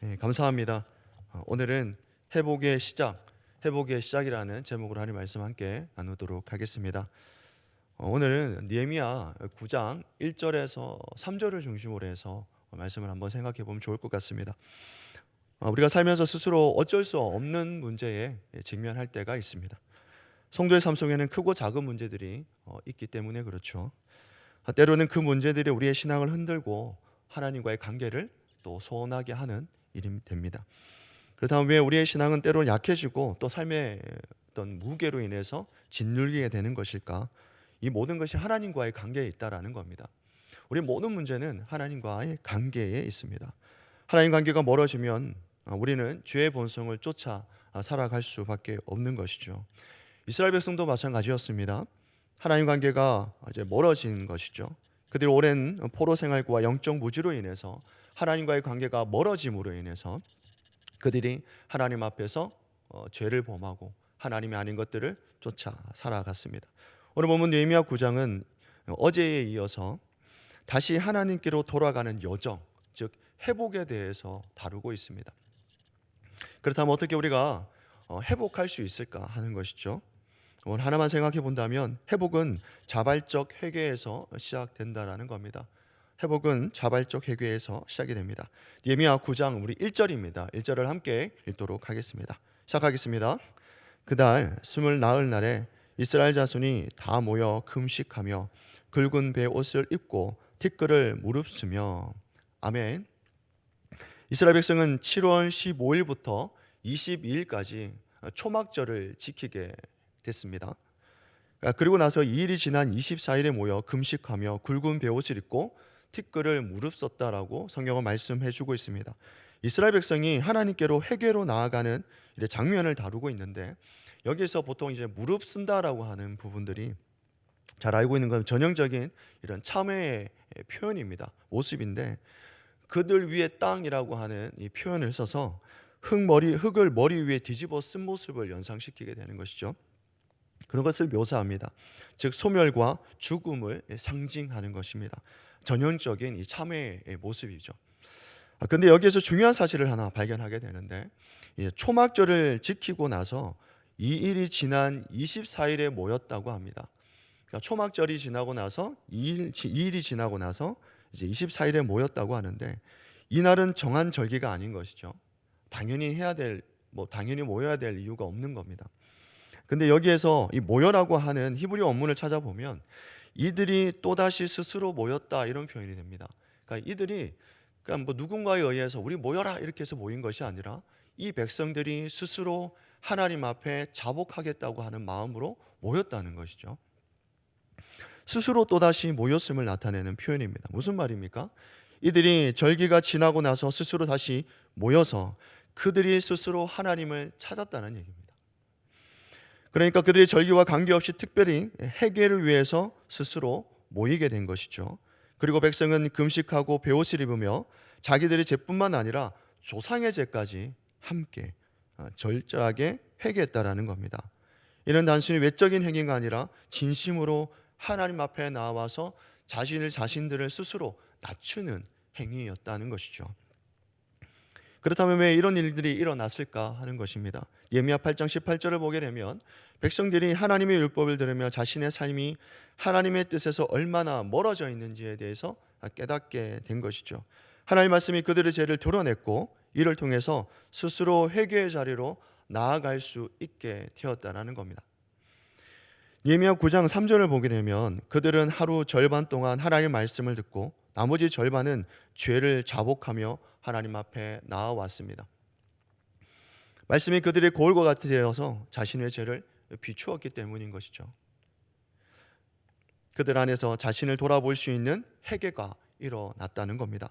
감사합니다. 오늘은 회복의 시작이라는 제목으로 하나님 말씀 함께 나누도록 하겠습니다. 오늘은 느헤미야 9장 1절에서 3절을 중심으로 해서 말씀을 한번 생각해 보면 좋을 것 같습니다. 우리가 살면서 스스로 어쩔 수 없는 문제에 직면할 때가 있습니다. 성도의 삶 속에는 크고 작은 문제들이 있기 때문에 그렇죠. 때로는 그 문제들이 우리의 신앙을 흔들고 하나님과의 관계를 또 소원하게 하는 일이 됩니다. 그렇다면 왜 우리의 신앙은 때로는 약해지고 또 삶의 어떤 무게로 인해서 짓눌리게 되는 것일까? 이 모든 것이 하나님과의 관계에 있다라는 겁니다. 우리 모든 문제는 하나님과의 관계에 있습니다. 하나님 관계가 멀어지면 우리는 죄의 본성을 쫓아 살아갈 수밖에 없는 것이죠. 이스라엘 백성도 마찬가지였습니다. 하나님 관계가 이제 멀어진 것이죠. 그들이 오랜 포로 생활과 영적 무지로 인해서 하나님과의 관계가 멀어짐으로 인해서 그들이 하나님 앞에서 죄를 범하고 하나님이 아닌 것들을 쫓아 살아갔습니다. 오늘 보면 느헤미야 9장은 어제에 이어서 다시 하나님께로 돌아가는 여정, 즉 회복에 대해서 다루고 있습니다. 그렇다면 어떻게 우리가 회복할 수 있을까 하는 것이죠. 오늘 하나만 생각해 본다면 회복은 자발적 회개에서 시작된다라는 겁니다. 회복은 자발적 회개에서 시작이 됩니다. 느헤미야 9장 우리 1절입니다. 1절을 함께 읽도록 하겠습니다. 시작하겠습니다. 그달 숨을 나흘 날에 이스라엘 자손이 다 모여 금식하며 굵은 배 옷을 입고 티끌을 무릅쓰며 아멘. 이스라엘 백성은 7월 15일부터 22일까지 초막절을 지키게 됐습니다. 그리고 나서 2일이 지난 24일에 모여 금식하며 굵은 베옷을 입고 티끌을 무릅썼다라고 성경은 말씀해 주고 있습니다. 이스라엘 백성이 하나님께로 회개로 나아가는 장면을 다루고 있는데 여기서 보통 이제 무릅쓴다라고 하는 부분들이 잘 알고 있는 건 전형적인 이런 참회의 표현입니다. 모습인데 그들 위에 땅이라고 하는 이 표현을 써서 흙을 머리 위에 뒤집어 쓴 모습을 연상시키게 되는 것이죠. 그런 것을 묘사합니다. 즉 소멸과 죽음을 상징하는 것입니다. 전형적인 이 참회의 모습이죠. 근데 여기에서 중요한 사실을 하나 발견하게 되는데 초막절을 지키고 나서 이 일이 지난 24일에 모였다고 합니다. 그러니까 초막절이 지나고 나서 이 일이 지나고 나서 이제 24일에 모였다고 하는데 이날은 정한 절기가 아닌 것이죠. 당연히 당연히 모여야 될 이유가 없는 겁니다. 근데 여기에서 이 모여라고 하는 히브리 원문을 찾아보면 이들이 또다시 스스로 모였다 이런 표현이 됩니다. 그러니까 이들이 누군가에 의해서 우리 모여라 이렇게 해서 모인 것이 아니라 이 백성들이 스스로 하나님 앞에 자복하겠다고 하는 마음으로 모였다는 것이죠. 스스로 또다시 모였음을 나타내는 표현입니다. 무슨 말입니까? 이들이 절기가 지나고 나서 스스로 다시 모여서 그들이 스스로 하나님을 찾았다는 얘기입니다. 그러니까 그들이 절기와 관계없이 특별히 회개를 위해서 스스로 모이게 된 것이죠. 그리고 백성은 금식하고 베옷을 입으며 자기들의 죄뿐만 아니라 조상의 죄까지 함께 절저하게 회개했다라는 겁니다. 이는 단순히 외적인 행위가 아니라 진심으로 하나님 앞에 나와서 자신들을 스스로 낮추는 행위였다는 것이죠. 그렇다면 왜 이런 일들이 일어났을까 하는 것입니다. 예레미야 8장 18절을 보게 되면 백성들이 하나님의 율법을 들으며 자신의 삶이 하나님의 뜻에서 얼마나 멀어져 있는지에 대해서 깨닫게 된 것이죠. 하나님의 말씀이 그들의 죄를 드러냈고 이를 통해서 스스로 회개의 자리로 나아갈 수 있게 되었다는 겁니다. 예레미야 9장 3절을 보게 되면 그들은 하루 절반 동안 하나님의 말씀을 듣고 나머지 절반은 죄를 자복하며 하나님 앞에 나아왔습니다. 말씀이 그들의 거울과 같이 되어서 자신의 죄를 비추었기 때문인 것이죠. 그들 안에서 자신을 돌아볼 수 있는 회개가 일어났다는 겁니다.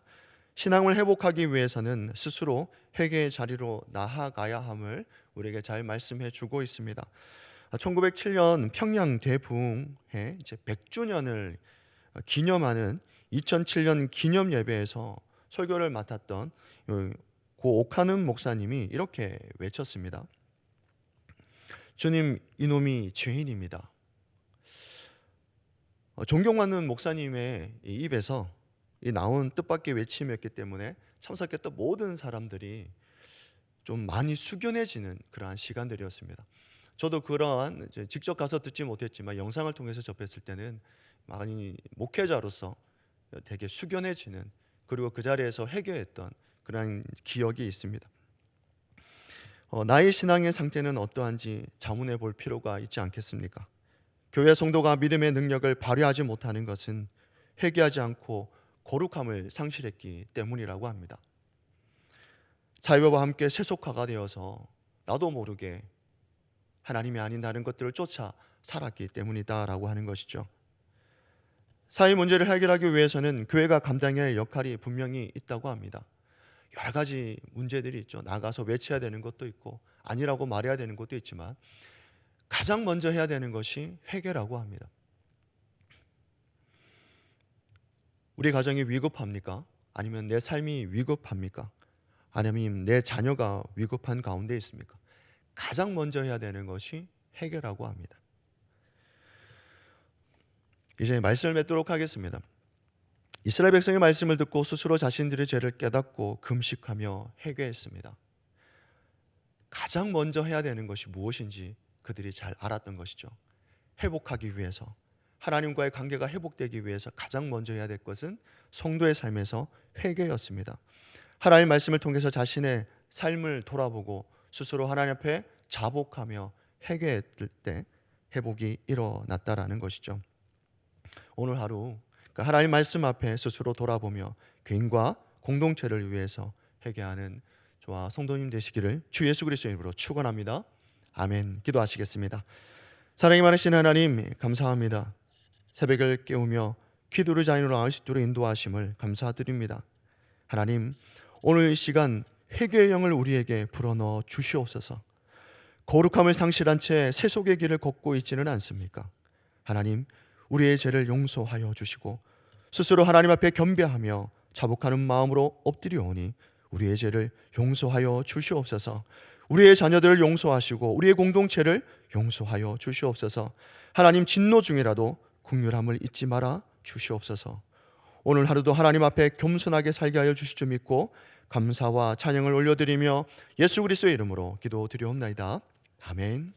신앙을 회복하기 위해서는 스스로 회개의 자리로 나아가야 함을 우리에게 잘 말씀해 주고 있습니다. 1907년 평양 대부흥회 100주년을 기념하는 2007년 기념 예배에서 설교를 맡았던 고 오카는 목사님이 이렇게 외쳤습니다. 주님, 이놈이 죄인입니다. 존경받는 목사님의 입에서 나온 뜻밖의 외침이었기 때문에 참석했던 모든 사람들이 좀 많이 숙연해지는 그러한 시간들이었습니다. 저도 그러한 이제 직접 가서 듣지 못했지만 영상을 통해서 접했을 때는 많이 목회자로서 되게 숙연해지는, 그리고 그 자리에서 회개했던 그런 기억이 있습니다. 나의 신앙의 상태는 어떠한지 자문해 볼 필요가 있지 않겠습니까? 교회 성도가 믿음의 능력을 발휘하지 못하는 것은 회개하지 않고 거룩함을 상실했기 때문이라고 합니다. 자유와 함께 세속화가 되어서 나도 모르게 하나님이 아닌 다른 것들을 쫓아 살았기 때문이다라고 하는 것이죠. 사회 문제를 해결하기 위해서는 교회가 감당해야 할 역할이 분명히 있다고 합니다. 여러 가지 문제들이 있죠. 나가서 외쳐야 되는 것도 있고 아니라고 말해야 되는 것도 있지만 가장 먼저 해야 되는 것이 회개라고 합니다. 우리 가정이 위급합니까? 아니면 내 삶이 위급합니까? 아니면 내 자녀가 위급한 가운데 있습니까? 가장 먼저 해야 되는 것이 회개라고 합니다. 이제 말씀을 맺도록 하겠습니다. 이스라엘 백성의 말씀을 듣고 스스로 자신들의 죄를 깨닫고 금식하며 회개했습니다. 가장 먼저 해야 되는 것이 무엇인지 그들이 잘 알았던 것이죠. 회복하기 위해서, 하나님과의 관계가 회복되기 위해서 가장 먼저 해야 될 것은 성도의 삶에서 회개였습니다. 하나님의 말씀을 통해서 자신의 삶을 돌아보고 스스로 하나님 앞에 자복하며 회개했을 때 회복이 일어났다라는 것이죠. 오늘 하루 하나님 말씀 앞에 스스로 돌아보며 개인과 공동체를 위해서 회개하는 저와 성도님 되시기를 주 예수 그리스도의 이름으로 축원합니다. 아멘. 기도하시겠습니다. 사랑이 많으신 하나님, 감사합니다. 새벽을 깨우며 기도를 자인으로 나올 수 있도록 인도하심을 감사드립니다. 하나님, 오늘 이 시간 회개의 영을 우리에게 불어넣어 주시옵소서. 거룩함을 상실한 채 세속의 길을 걷고 있지는 않습니까? 하나님, 우리의 죄를 용서하여 주시고 스스로 하나님 앞에 겸비하며 자복하는 마음으로 엎드려오니 우리의 죄를 용서하여 주시옵소서. 우리의 자녀들을 용서하시고 우리의 공동체를 용서하여 주시옵소서. 하나님, 진노 중이라도 긍휼함을 잊지 말아 주시옵소서. 오늘 하루도 하나님 앞에 겸손하게 살게 하여 주실 줄 믿고 감사와 찬양을 올려드리며 예수 그리스도의 이름으로 기도드리옵나이다. 아멘.